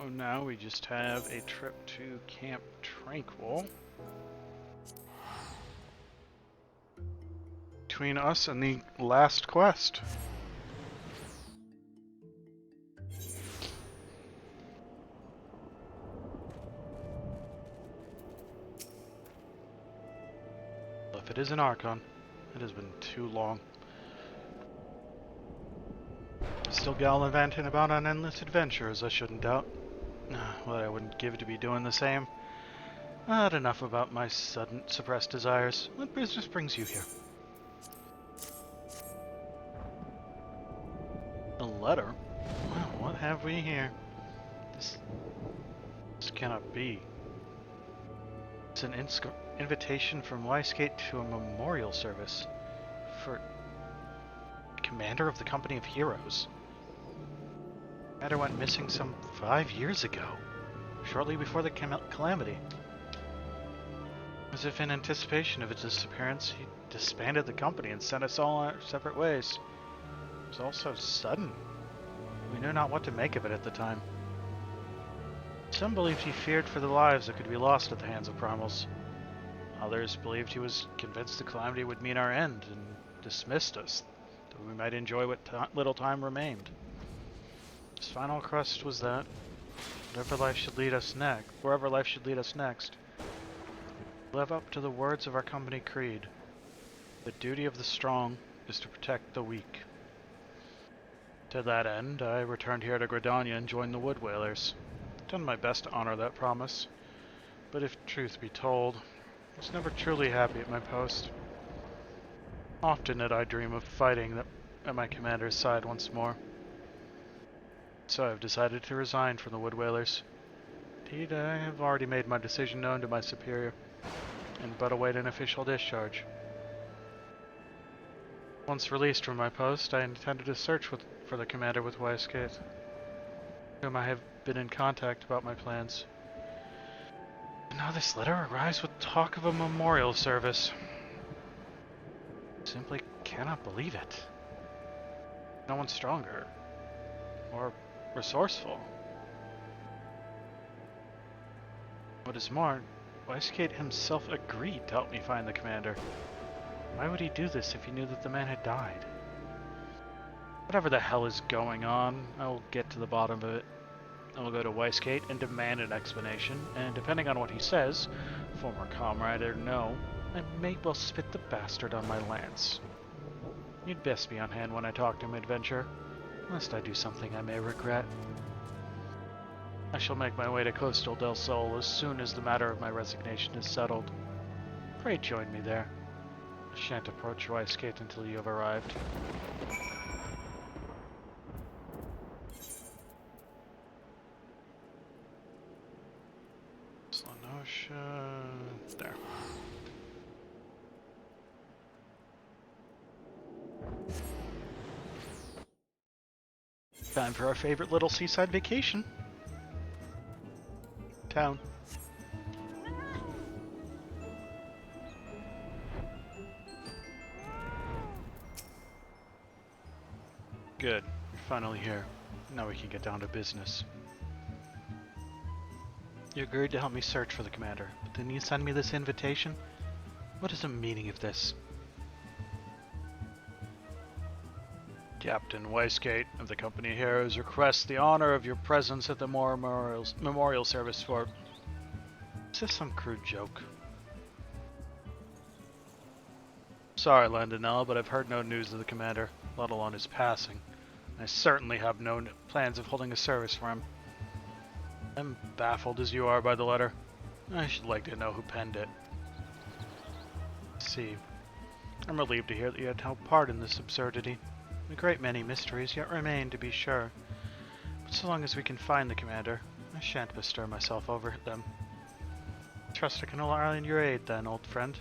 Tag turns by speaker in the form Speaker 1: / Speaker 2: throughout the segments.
Speaker 1: now we just have a trip to Camp Tranquil. Between us and the last quest. If it is an Archon, it has been too long. Still gallivanting about on endless adventures, I shouldn't doubt. What I wouldn't give to be doing the same. Not enough about my sudden suppressed desires. What business brings you here? A letter? Well, what have we here? This cannot be. It's an invitation from Miqo'te to a memorial service for Commander of the Company of Heroes. Commander went missing some 5 years ago, shortly before the calamity. As if in anticipation of its disappearance, he disbanded the company and sent us all our separate ways. It was all so sudden. We knew not what to make of it at the time. Some believed he feared for the lives that could be lost at the hands of primals. Others believed he was convinced the calamity would mean our end and dismissed us, that we might enjoy what little time remained. His final request was that, wherever life should lead us next, live up to the words of our company creed. The duty of the strong is to protect the weak. To that end, I returned here to Gridania and joined the Wood Whalers. Done my best to honor that promise, but if truth be told, I was never truly happy at my post. Often did I dream of fighting at my commander's side once more. So I have decided to resign from the Wood Whalers. Indeed, I have already made my decision known to my superior, and but await an official discharge. Once released from my post, I intended to search for the commander with Miqo'te, whom I have been in contact about my plans. And now this letter arrives with talk of a memorial service. Simply cannot believe it. No one stronger, or resourceful. What is more, Miqo'te himself agreed to help me find the commander. Why would he do this if he knew that the man had died? Whatever the hell is going on, I will get to the bottom of it. I will go to Miqo'te and demand an explanation, and depending on what he says, former comrade or no, I may well spit the bastard on my lance. You'd best be on hand when I talk to him, adventurer, lest I do something I may regret. I shall make my way to Coastal del Sol as soon as the matter of my resignation is settled. Pray join me there. I shan't approach Miqo'te until you have arrived. There. Time for our favorite little seaside vacation. Town. Good. You're finally here. Now we can get down to business. You agreed to help me search for the commander, but didn't you send me this invitation? What is the meaning of this? Captain Miqo'te of the Company of Heroes requests the honor of your presence at the memorial service for... Is this some crude joke? Sorry, Landonella, but I've heard no news of the commander, let alone his passing. I certainly have no plans of holding a service for him. I'm baffled as you are by the letter. I should like to know who penned it. See, I'm relieved to hear that you had no part in this absurdity. A great many mysteries yet remain, to be sure. But so long as we can find the commander, I shan't bestir myself over them. Trust I can rely on your aid, then, old friend.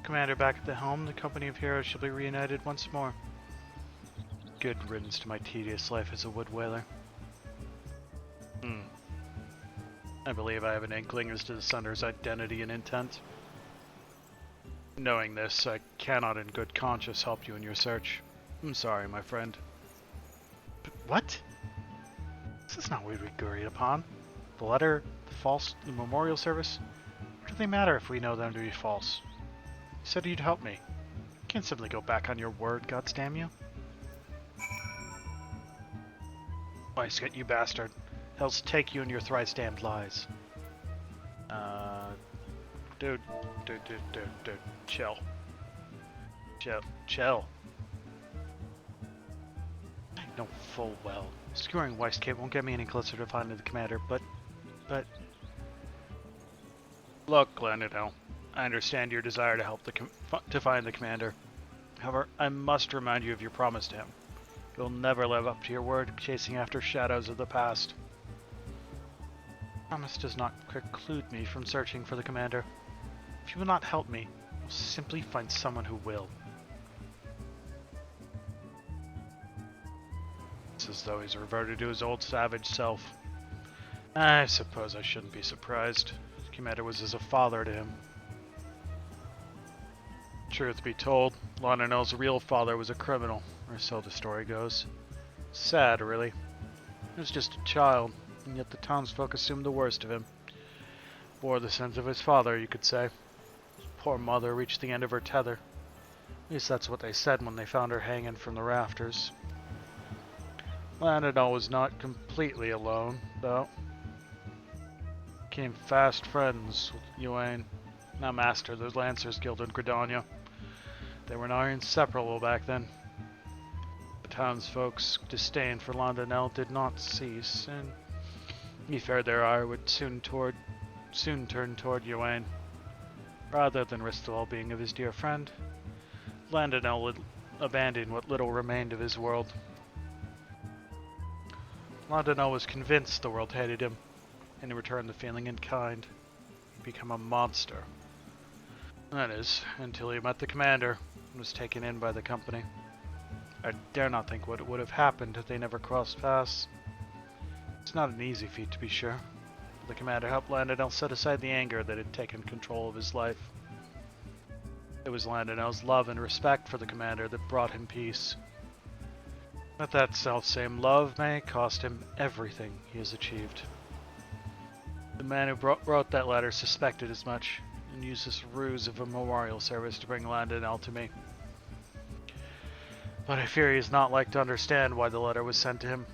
Speaker 1: Commander back at the helm, the Company of Heroes shall be reunited once more. Good riddance to my tedious life as a wood whaler. I believe I have an inkling as to the Sunder's identity and intent. Knowing this, I cannot in good conscience help you in your search. I'm sorry, my friend. But what? This is That's not what we agreed upon. The letter, the memorial service. What do they matter if we know them to be false? You said you'd help me. You can't simply go back on your word, goddamn you. Wysket, you bastard. Hell's take you and your thrice-damned lies. Dude. Chill. Chill. I know full well. Skewering Wysket won't get me any closer to finding the commander, but... Look, Glenadell, I understand your desire to help to find the commander. However, I must remind you of your promise to him. You'll never live up to your word, chasing after shadows of the past. Promise does not preclude me from searching for the commander. If you will not help me, I'll simply find someone who will. It's as though he's reverted to his old savage self. I suppose I shouldn't be surprised. The commander was as a father to him. Truth be told, Lonanel's real father was a criminal, or so the story goes. Sad, really. He was just a child, and yet the townsfolk assumed the worst of him. Bore the sins of his father, you could say. His poor mother reached the end of her tether. At least that's what they said when they found her hanging from the rafters. Lonanel was not completely alone, though. Became fast friends with Ewain, now master of the Lancers Guild in Gridania. They were now inseparable back then. The townsfolk's disdain for Lonanel did not cease, and he feared their ire would soon turn toward Ewain. Rather than risk the well-being of his dear friend, Lonanel would abandon what little remained of his world. Lonanel was convinced the world hated him, and in return the feeling in kind, become a monster. That is, until he met the commander and was taken in by the company. I dare not think what would have happened if they never crossed paths. It's not an easy feat, to be sure. The commander helped Lonanel set aside the anger that had taken control of his life. It was Lonanel's love and respect for the commander that brought him peace. But that self-same love may cost him everything he has achieved. The man who wrote that letter suspected as much, and used this ruse of a memorial service to bring Lonanel to me. But I fear he is not like to understand why the letter was sent to him.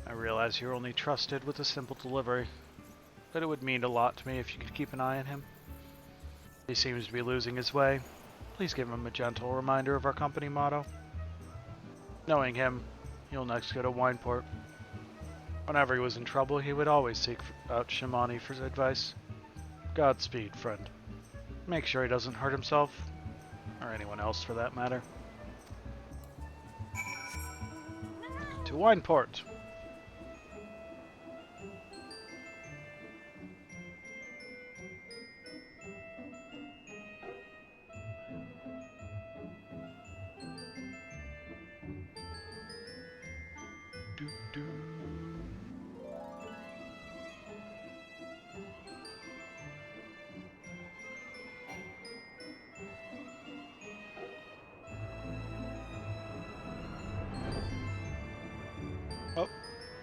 Speaker 1: I realize you're only trusted with a simple delivery, but it would mean a lot to me if you could keep an eye on him. He seems to be losing his way. Please give him a gentle reminder of our company motto. Knowing him, he'll next go to Wineport. Whenever he was in trouble, he would always seek out Shimani for advice. Godspeed, friend. Make sure he doesn't hurt himself, or anyone else for that matter. To Wineport!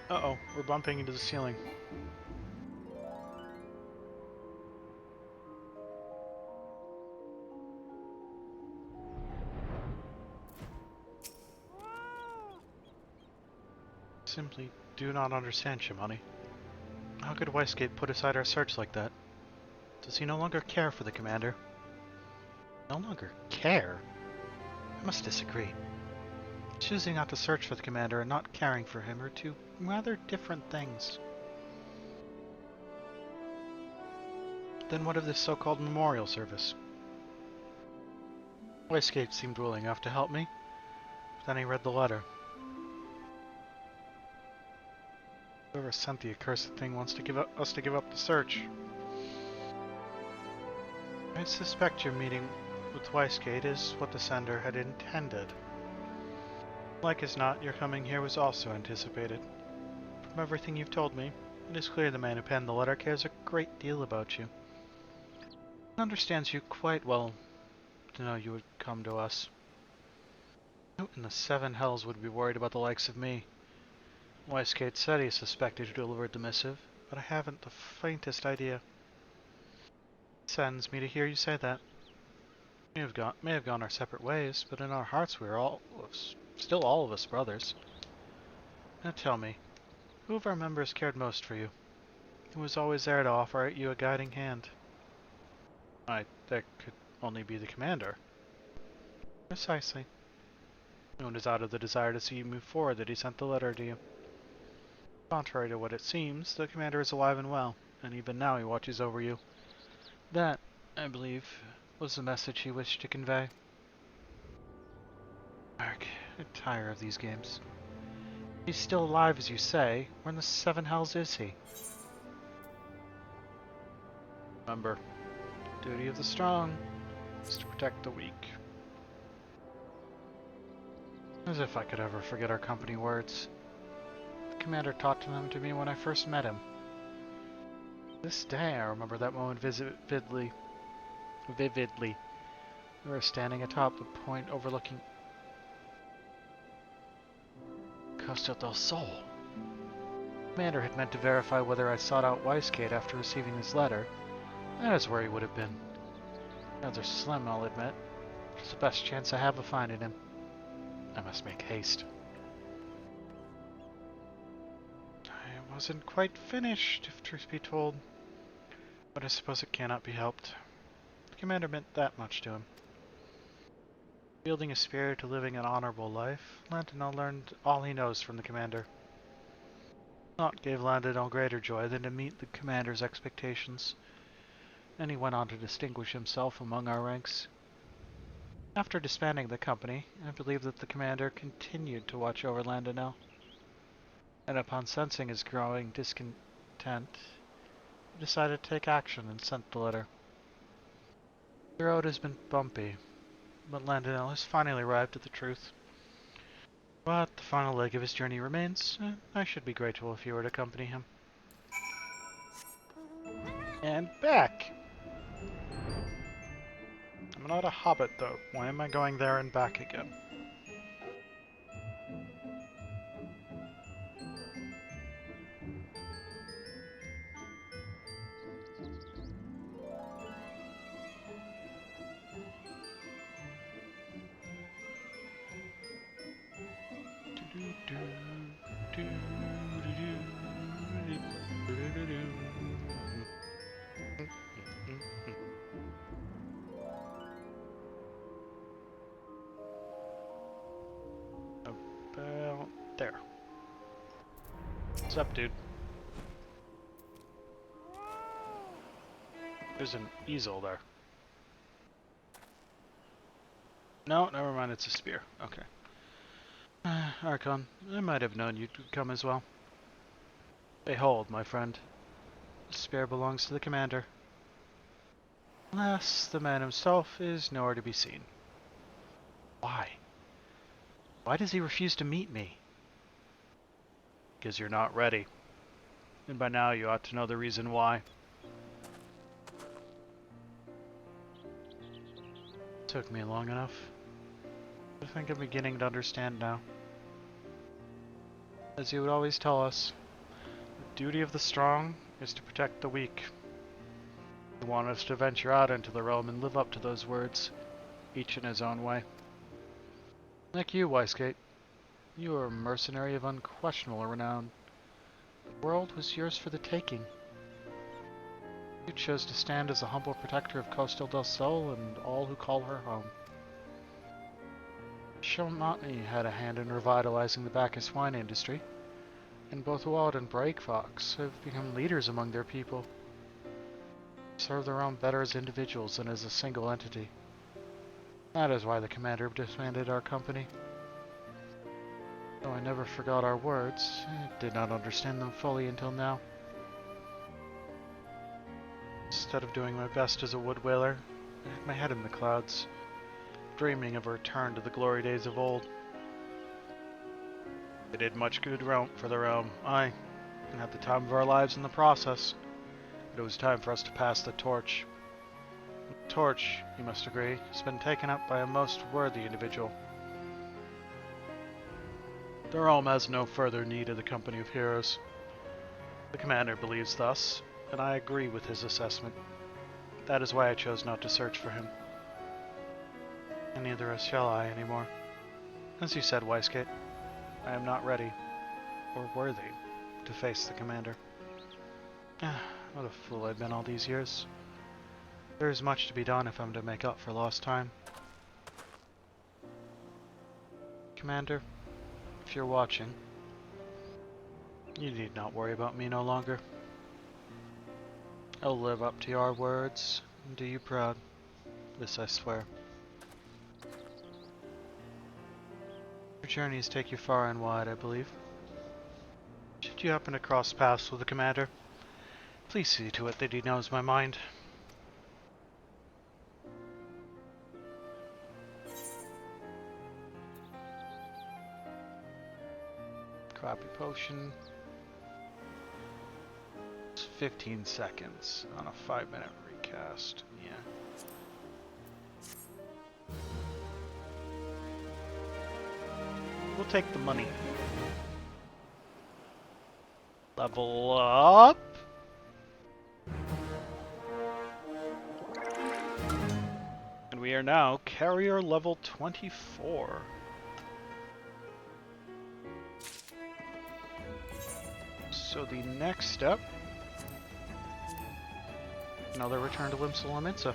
Speaker 1: Uh-oh, we're bumping into the ceiling. Simply do not understand, Shimani. How could Wysket put aside our search like that? Does he no longer care for the commander? No longer care? I must disagree. Choosing not to search for the commander and not caring for him are two rather different things. Then what of this so-called memorial service? Wysket seemed willing enough to help me, but then he read the letter. Whoever sent the accursed thing wants to give us to give up the search. I suspect your meeting with Wysket is what the sender had intended. Like as not, your coming here was also anticipated. From everything you've told me, it is clear the man who penned the letter cares a great deal about you. He understands you quite well to know you would come to us. Who in the seven hells would be worried about the likes of me? Wisecote said he suspected who delivered the missive, but I haven't the faintest idea. It saddens me to hear you say that. We may have gone our separate ways, but in our hearts we are still all of us brothers. Now tell me, who of our members cared most for you? Who was always there to offer you a guiding hand? That could only be the commander. Precisely. It is out of the desire to see you move forward that he sent the letter to you. Contrary to what it seems, the commander is alive and well, and even now he watches over you. That, I believe, was the message he wished to convey. Ark, I tire of these games. He's still alive, as you say. Where in the seven hells is he? Remember, the duty of the strong is to protect the weak. As if I could ever forget our company words. The commander taught them to me when I first met him. This day I remember that moment vividly. We were standing atop the point overlooking Costa del Sol. The commander had meant to verify whether I sought out Wisecote after receiving his letter. That is where he would have been. Rather slim, I'll admit. It's the best chance I have of finding him. I must make haste. I wasn't quite finished, if truth be told. But I suppose it cannot be helped. The commander meant that much to him. Wielding a spear to living an honorable life, Landonell learned all he knows from the commander. Naught gave Landonell greater joy than to meet the commander's expectations, and he went on to distinguish himself among our ranks. After disbanding the company, I believe that the commander continued to watch over Landonell, and upon sensing his growing discontent, he decided to take action and sent the letter. The road has been bumpy, but Landonell has finally arrived at the truth. But the final leg of his journey remains, and I should be grateful if you were to accompany him. And back! I'm not a hobbit, though. Why am I going there and back again? About there. What's up, dude? There's an easel there. No, never mind, it's a spear. Okay. Archon, I might have known you'd come as well. Behold, my friend. The spear belongs to the commander. Alas, the man himself is nowhere to be seen. Why? Why does he refuse to meet me? Because you're not ready. And by now you ought to know the reason why. Took me long enough. I think I'm beginning to understand now. As you would always tell us, the duty of the strong is to protect the weak. You want us to venture out into the realm and live up to those words, each in his own way. Like you, Wisecote, you are a mercenary of unquestionable renown. The world was yours for the taking. You chose to stand as a humble protector of Costa del Sol and all who call her home. Shalmani had a hand in revitalizing the Bacchus wine industry, and both Wald and Breakfox have become leaders among their people. They serve their own better as individuals than as a single entity. That is why the commander disbanded our company. Though I never forgot our words, I did not understand them fully until now. Instead of doing my best as a wood whaler, I had my head in the clouds, dreaming of a return to the glory days of old. They did much good for the realm, aye, and had the time of our lives in the process. But it was time for us to pass the torch. The torch, you must agree, has been taken up by a most worthy individual. The realm has no further need of the company of heroes. The commander believes thus, and I agree with his assessment. That is why I chose not to search for him. And neither shall I anymore. As you said, Wisecote, I am not ready, or worthy, to face the commander. What a fool I've been all these years. There is much to be done if I'm to make up for lost time. Commander, if you're watching, you need not worry about me no longer. I'll live up to your words and do you proud. This I swear. Your journeys take you far and wide, I believe. Should you happen to cross paths with the commander, please see to it that he knows my mind. Crappy potion. It's 15 seconds on a 5-minute recast. Yeah. We'll take the money. Level up. And we are now carrier level 24. So the next step, another return to Limsa Lominsa.